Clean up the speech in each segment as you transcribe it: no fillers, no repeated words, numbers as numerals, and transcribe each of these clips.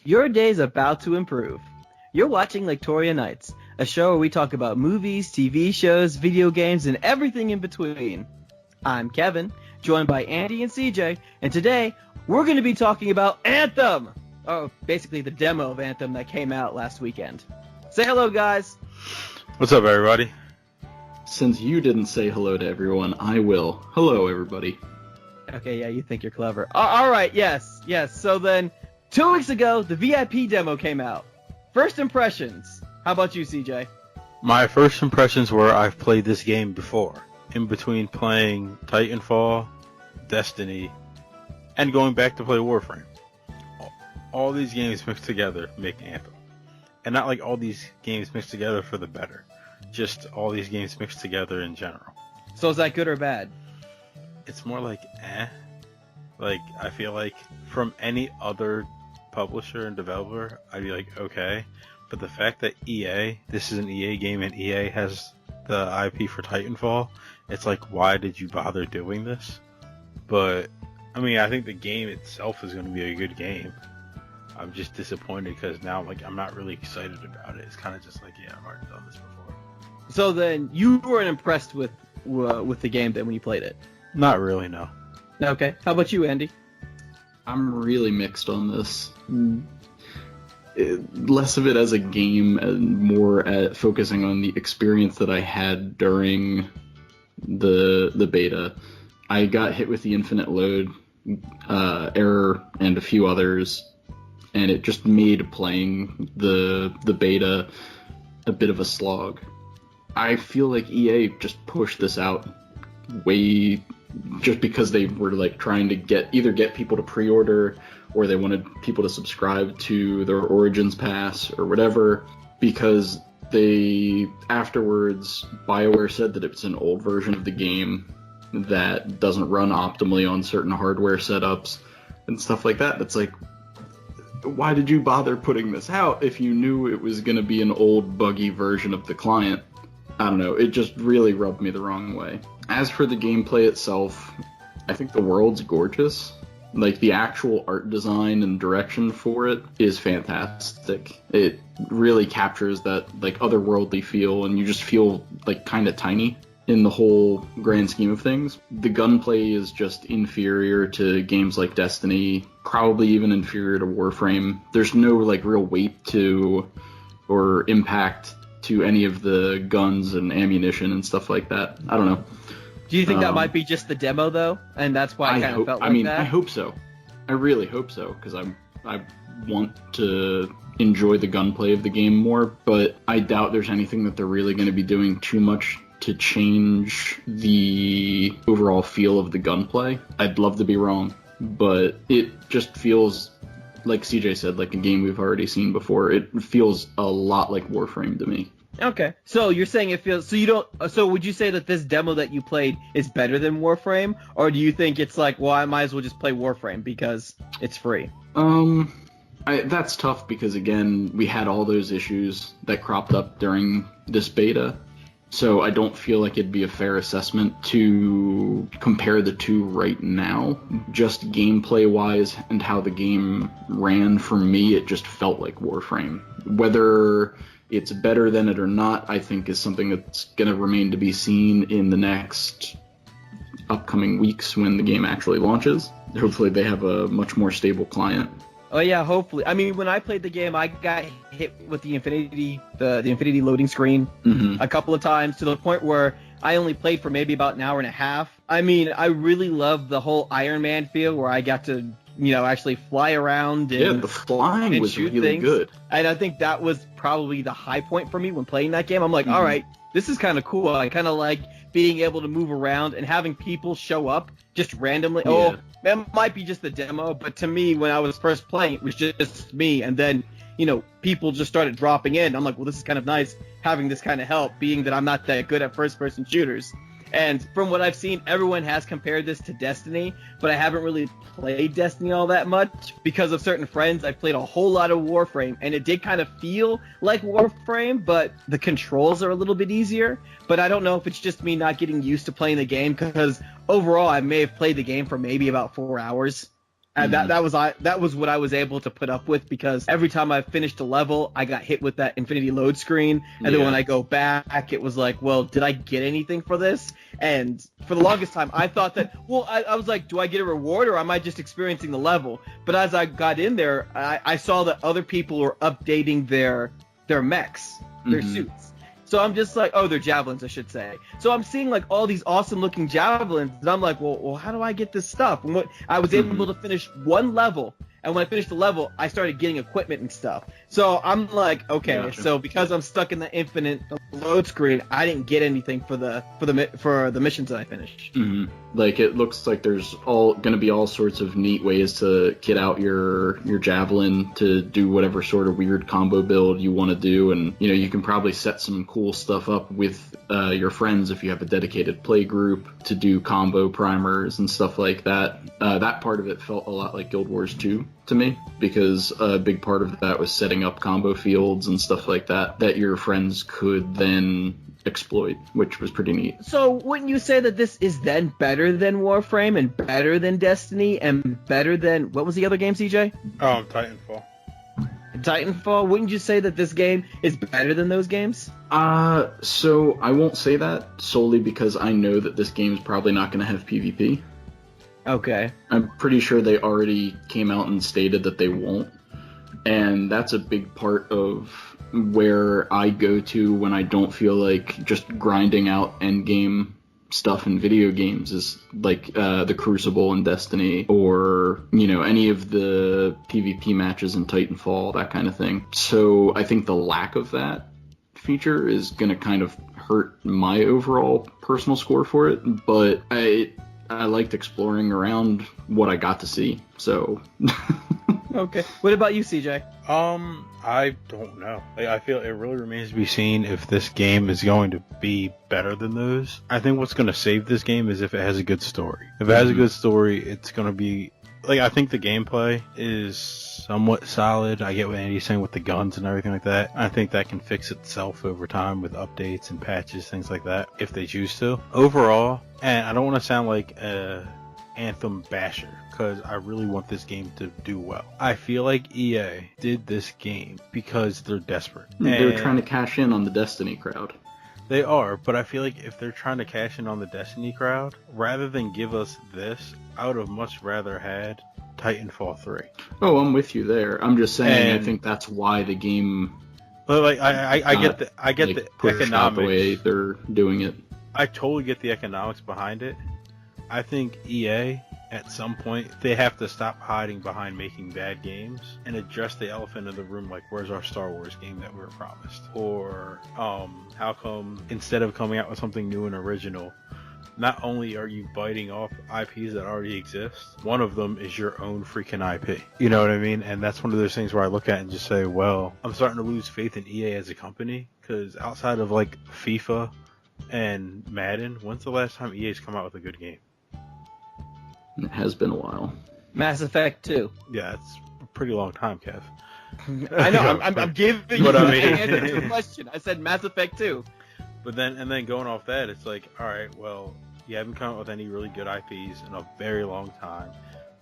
Your day's about to improve. You're watching Laketoria Nights, a show where we talk about movies, TV shows, video games, and everything in between. I'm Kevin, joined by Andy and CJ, and today we're going to be talking about Anthem! Oh, basically the demo of Anthem that came out last weekend. Say hello, guys! What's up, everybody? Since you didn't say hello to everyone, I will. Hello, everybody. Okay, yeah, you think you're clever. Alright, yes. So then, 2 weeks ago, the VIP demo came out. First impressions. How about you, CJ? My first impressions were I've played this game before. In between playing Titanfall, Destiny, and going back to play Warframe. All these games mixed together make Anthem. And not like all these games mixed together for the better. Just all these games mixed together in general. So is that good or bad? It's more like Like, I feel like from any other publisher and developer, I'd be like, okay. But the fact that this is an EA game and EA has the IP for Titanfall, it's like, why did you bother doing this? But, I mean, I think the game itself is going to be a good game. I'm just disappointed because now, like, I'm not really excited about it. It's kind of just like, yeah, I've already done this before. So then, you weren't impressed with the game then when you played it? Not really, no. Okay. How about you, Andy? I'm really mixed on this. Less of it as a game and more at focusing on the experience that I had during the beta. I got hit with the infinite load error and a few others, and it just made playing the beta a bit of a slog. I feel like EA just pushed this out way just because they were like trying to get people to pre-order, or they wanted people to subscribe to their Origins Pass or whatever, because afterwards BioWare said that it's an old version of the game that doesn't run optimally on certain hardware setups and stuff like that. It's like, why did you bother putting this out if you knew it was going to be an old buggy version of the client? I don't know, it just really rubbed me the wrong way. As for the gameplay itself, I think the world's gorgeous. Like, the actual art design and direction for it is fantastic. It really captures that, like, otherworldly feel, and you just feel, like, kind of tiny in the whole grand scheme of things. The gunplay is just inferior to games like Destiny, probably even inferior to Warframe. There's no, like, real weight to or impact to any of the guns and ammunition and stuff like that. I don't know. Do you think that might be just the demo, though? And that's why I kind of felt like that? I hope so. I really hope so, because I want to enjoy the gunplay of the game more, but I doubt there's anything that they're really going to be doing too much to change the overall feel of the gunplay. I'd love to be wrong, but it just feels, like CJ said, like a game we've already seen before. It feels a lot like Warframe to me. Okay. So you're saying it feels... So would you say that this demo that you played is better than Warframe? Or do you think it's like, well, I might as well just play Warframe because it's free? That's tough because, again, we had all those issues that cropped up during this beta. So I don't feel like it'd be a fair assessment to compare the two right now. Just gameplay-wise and how the game ran, for me, it just felt like Warframe. Whether it's better than it or not, I think, is something that's going to remain to be seen in the next upcoming weeks when the game actually launches. Hopefully they have a much more stable client. Oh yeah, hopefully. I mean, when I played the game, I got hit with the Infinity loading screen a couple of times, to the point where I only played for maybe about an hour and a half. I mean, I really loved the whole Iron Man feel where I got to, actually fly around and the flying was really things. good. And I think that was probably the high point for me when playing that game. I'm like, all right, this is kind of cool. I kind of like being able to move around and having people show up just randomly. Yeah. Oh, that might be just the demo, but to me, when I was first playing, it was just me. And then, people just started dropping in. I'm like, well, this is kind of nice having this kind of help, being that I'm not that good at first-person shooters. And from what I've seen, everyone has compared this to Destiny, but I haven't really played Destiny all that much because of certain friends. I've played a whole lot of Warframe, and it did kind of feel like Warframe, but the controls are a little bit easier. But I don't know if it's just me not getting used to playing the game, because overall I may have played the game for maybe about 4 hours. And that was what I was able to put up with, because every time I finished a level, I got hit with that infinity load screen. And then when I go back, it was like, well, did I get anything for this? And for the longest time, I thought that, I was like, do I get a reward or am I just experiencing the level? But as I got in there, I saw that other people were updating their mechs, their suits. So I'm just like, their javelins, I should say. So I'm seeing like all these awesome looking javelins, and I'm like, well, how do I get this stuff? And I was able to finish one level, and when I finished the level, I started getting equipment and stuff. So I'm like, okay, Gotcha. So because I'm stuck in the infinite load screen, I didn't get anything for the missions that I finished. Mm-hmm. Like, it looks like there's gonna be all sorts of neat ways to kit out your javelin to do whatever sort of weird combo build you want to do, and you can probably set some cool stuff up with your friends if you have a dedicated play group to do combo primers and stuff like that. That part of it felt a lot like Guild Wars 2 to me, because a big part of that was setting up combo fields and stuff like that your friends could then exploit, which was pretty neat. So wouldn't you say that this is then better than Warframe and better than Destiny and better than, what was the other game, CJ? Titanfall. Titanfall? Wouldn't you say that this game is better than those games? So I won't say that solely because I know that this game is probably not going to have PvP. Okay. I'm pretty sure they already came out and stated that they won't. And that's a big part of where I go to when I don't feel like just grinding out endgame stuff in video games, is like the Crucible in Destiny, or any of the PvP matches in Titanfall, that kind of thing. So I think the lack of that feature is going to kind of hurt my overall personal score for it, but I liked exploring around what I got to see, so... Okay. What about you, CJ? I don't know. I feel it really remains to be seen if this game is going to be better than those. I think what's going to save this game is if it has a good story. If it has a good story, it's going to be... I think the gameplay is somewhat solid. I get what Andy's saying with the guns and everything like that. I think that can fix itself over time with updates and patches, things like that, if they choose to. Overall, and I don't want to sound like Anthem basher, because I really want this game to do well. I feel like EA did this game because they're desperate. They're trying to cash in on the Destiny crowd. They are, but I feel like if they're trying to cash in on the Destiny crowd, rather than give us this, I would have much rather had Titanfall 3. Oh, I'm with you there. I'm just saying, I think that's why the game... But I get the economics. The way they're doing it. I totally get the economics behind it. I think EA, at some point, they have to stop hiding behind making bad games and address the elephant in the room, like, where's our Star Wars game that we were promised? Or, how come, instead of coming out with something new and original, not only are you biting off IPs that already exist, one of them is your own freaking IP. You know what I mean? And that's one of those things where I look at it and just say, well, I'm starting to lose faith in EA as a company, because outside of, like, FIFA and Madden, when's the last time EA's come out with a good game? It has been a while. Mass Effect 2. Yeah, it's a pretty long time, Kev. I know. I'm giving you the answer to the question. I said Mass Effect 2. But then going off that, it's like, all right, well, you haven't come up with any really good IPs in a very long time.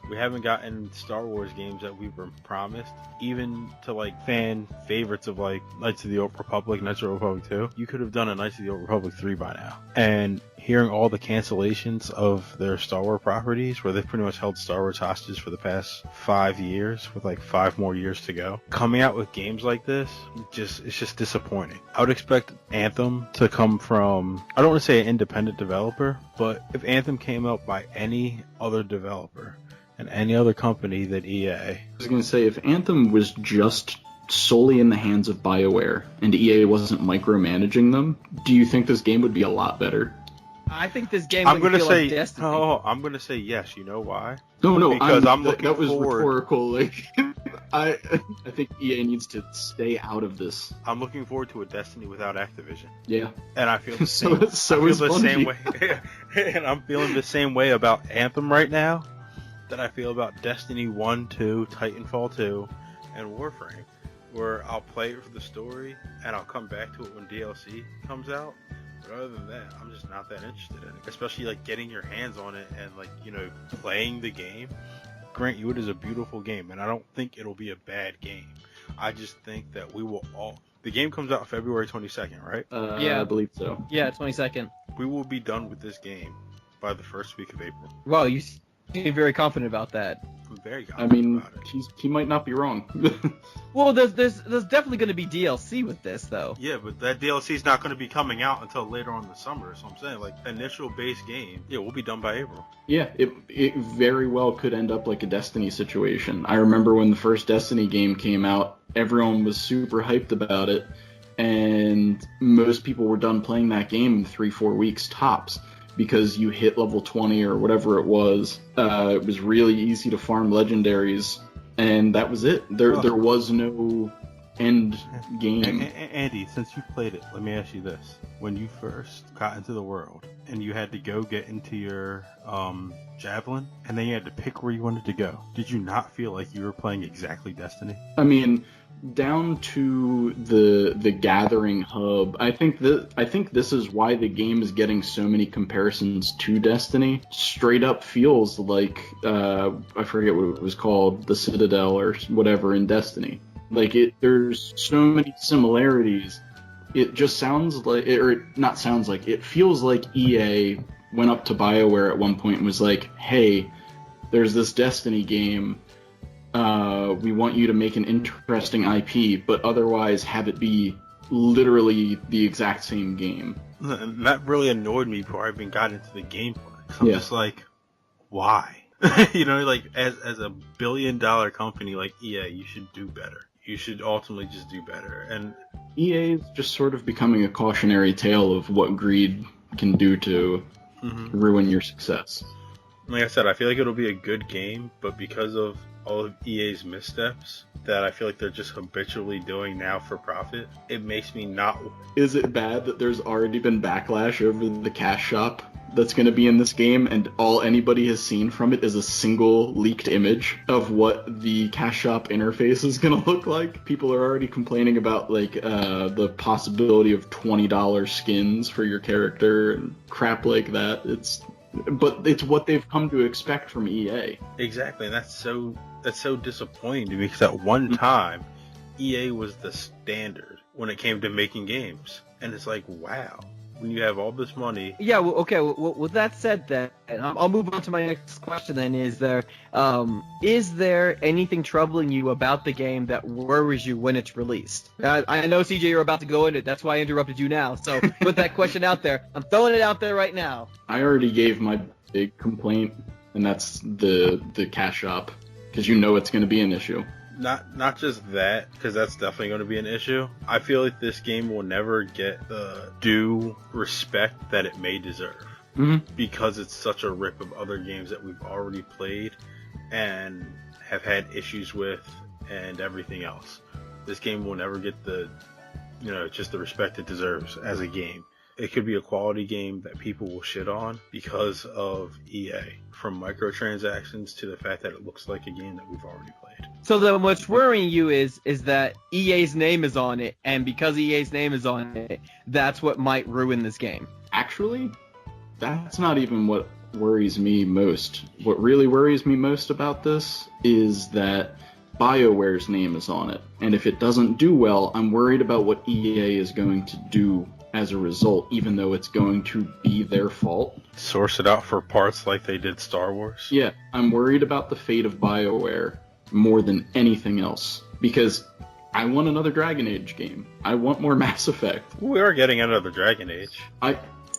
We haven't gotten Star Wars games that we were promised, even to like fan favorites of like Knights of the Old Republic, Knights of the Old Republic 2. You could have done a Knights of the Old Republic 3 by now. And hearing all the cancellations of their Star Wars properties, where they've pretty much held Star Wars hostage for the past 5 years, with like 5 more years to go, coming out with games like this, it's just disappointing. I would expect Anthem to come from, I don't want to say an independent developer, but if Anthem came out by any other developer, and any other company than EA. I was going to say, if Anthem was just solely in the hands of BioWare and EA wasn't micromanaging them, do you think this game would be a lot better? I think this game would feel like Destiny. I'm going to say yes. You know why? No, because I'm looking that was forward. Rhetorical. Like, I think EA needs to stay out of this. I'm looking forward to a Destiny without Activision. Yeah. And I feel the same. Same way. And I'm feeling the same way about Anthem right now that I feel about Destiny 1, 2, Titanfall 2, and Warframe, where I'll play it for the story and I'll come back to it when DLC comes out. But other than that, I'm just not that interested in it. Especially like getting your hands on it and like, you know, playing the game. grant you it is a beautiful game, and I don't think it'll be a bad game. I just think that we will all... The game comes out February 22nd, right? Yeah. I believe so. Yeah, 22nd. We will be done with this game by the first week of April. Wow, you seem very confident about that. I'm very confident about it. He might not be wrong. Well, there's definitely going to be DLC with this, though. Yeah, but that DLC is not going to be coming out until later on in the summer. So I'm saying, like, initial base game, yeah, we'll be done by April. Yeah, it very well could end up like a Destiny situation. I remember when the first Destiny game came out, everyone was super hyped about it, and most people were done playing that game in 3-4 weeks tops. Because you hit level 20 or whatever it was really easy to farm legendaries, and that was it. There was no end game. Andy, since you played it, let me ask you this. When you first got into the world, and you had to go get into your javelin, and then you had to pick where you wanted to go, did you not feel like you were playing exactly Destiny? I mean, down to the gathering hub, I think this is why the game is getting so many comparisons to Destiny. Straight up feels like I forget what it was called, the Citadel or whatever in Destiny. Like there's so many similarities. It just sounds like, or not sounds like, it feels like EA went up to BioWare at one point and was like, "Hey, there's this Destiny game. We want you to make an interesting IP, but otherwise have it be literally the exact same game." And that really annoyed me before I even got into the gameplay. I'm just like, why? You know, like as a $1 billion company like EA, you should do better. You should ultimately just do better. And EA is just sort of becoming a cautionary tale of what greed can do to ruin your success. Like I said, I feel like it'll be a good game, but because of all of EA's missteps that I feel like they're just habitually doing now for profit, it makes me not... Is it bad that there's already been backlash over the cash shop that's going to be in this game, and all anybody has seen from it is a single leaked image of what the cash shop interface is going to look like? People are already complaining about like the possibility of $20 skins for your character and crap like that. But it's what they've come to expect from EA. Exactly, and that's so disappointing to me, because at one time, EA was the standard when it came to making games. And it's like, wow, when you have all this money... Yeah, well, okay, well, with that said then, I'll move on to my next question then. Is there anything troubling you about the game that worries you when it's released? I know, CJ, you're about to go into it. That's why I interrupted you now. So put that question out there. I'm throwing it out there right now. I already gave my big complaint, and that's the cash shop, because you know it's going to be an issue. Not just that, because that's definitely going to be an issue. I feel like this game will never get the due respect that it may deserve. Because it's such a rip of other games that we've already played and have had issues with and everything else. This game will never get just the respect it deserves as a game. It could be a quality game that people will shit on because of EA. From microtransactions to the fact that it looks like a game that we've already played. So then what's worrying you is that EA's name is on it, and because EA's name is on it, that's what might ruin this game. Actually, that's not even what worries me most. What really worries me most about this is that BioWare's name is on it. And if it doesn't do well, I'm worried about what EA is going to do as a result, even though it's going to be their fault. Source it out for parts like they did Star Wars? Yeah, I'm worried about the fate of BioWare more than anything else. Because I want another Dragon Age game. I want more Mass Effect. We are getting another Dragon Age.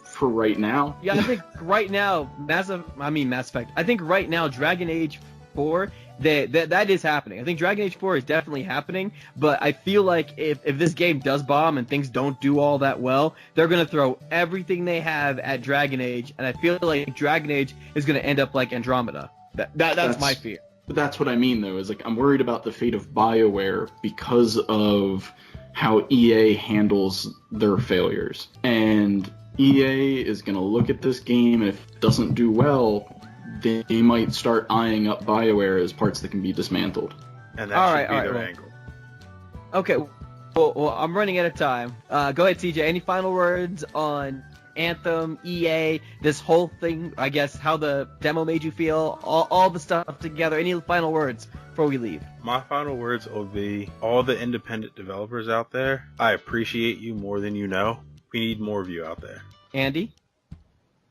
For right now. Yeah, I think right now, Mass Effect. I think right now, Dragon Age 4, that is happening. I think Dragon Age 4 is definitely happening, but I feel like if this game does bomb and things don't do all that well, they're going to throw everything they have at Dragon Age, and I feel like Dragon Age is going to end up like Andromeda. That's my fear. But that's what I mean, though, is like I'm worried about the fate of BioWare because of how EA handles their failures. And EA is going to look at this game, and if it doesn't do well, they might start eyeing up BioWare as parts that can be dismantled. And that should be their angle. Okay, well, I'm running out of time. Go ahead, CJ. Any final words on Anthem, EA, this whole thing, I guess, how the demo made you feel, all the stuff together. Any final words before we leave? My final words will be, all the independent developers out there, I appreciate you more than you know. We need more of you out there. Andy?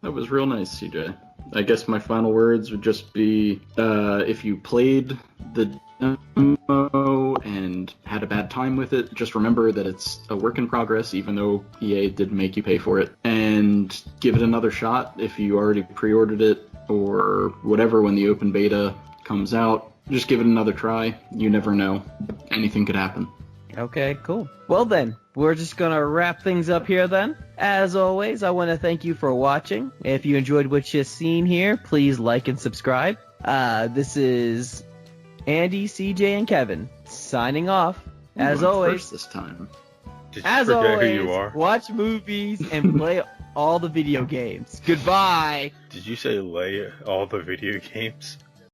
That was real nice, CJ. I guess my final words would just be, if you played the demo and had a bad time with it, just remember that it's a work in progress, even though EA did make you pay for it. And give it another shot if you already pre-ordered it or whatever when the open beta comes out. Just give it another try. You never know. Anything could happen. Okay, cool. Well then, we're just going to wrap things up here then. As always, I want to thank you for watching. If you enjoyed what you've seen here, please like and subscribe. This is Andy, CJ, and Kevin signing off. As always, first this time. Did you as forget always, who you are? watch movies and play all the video games. Goodbye. Did you say lay all the video games?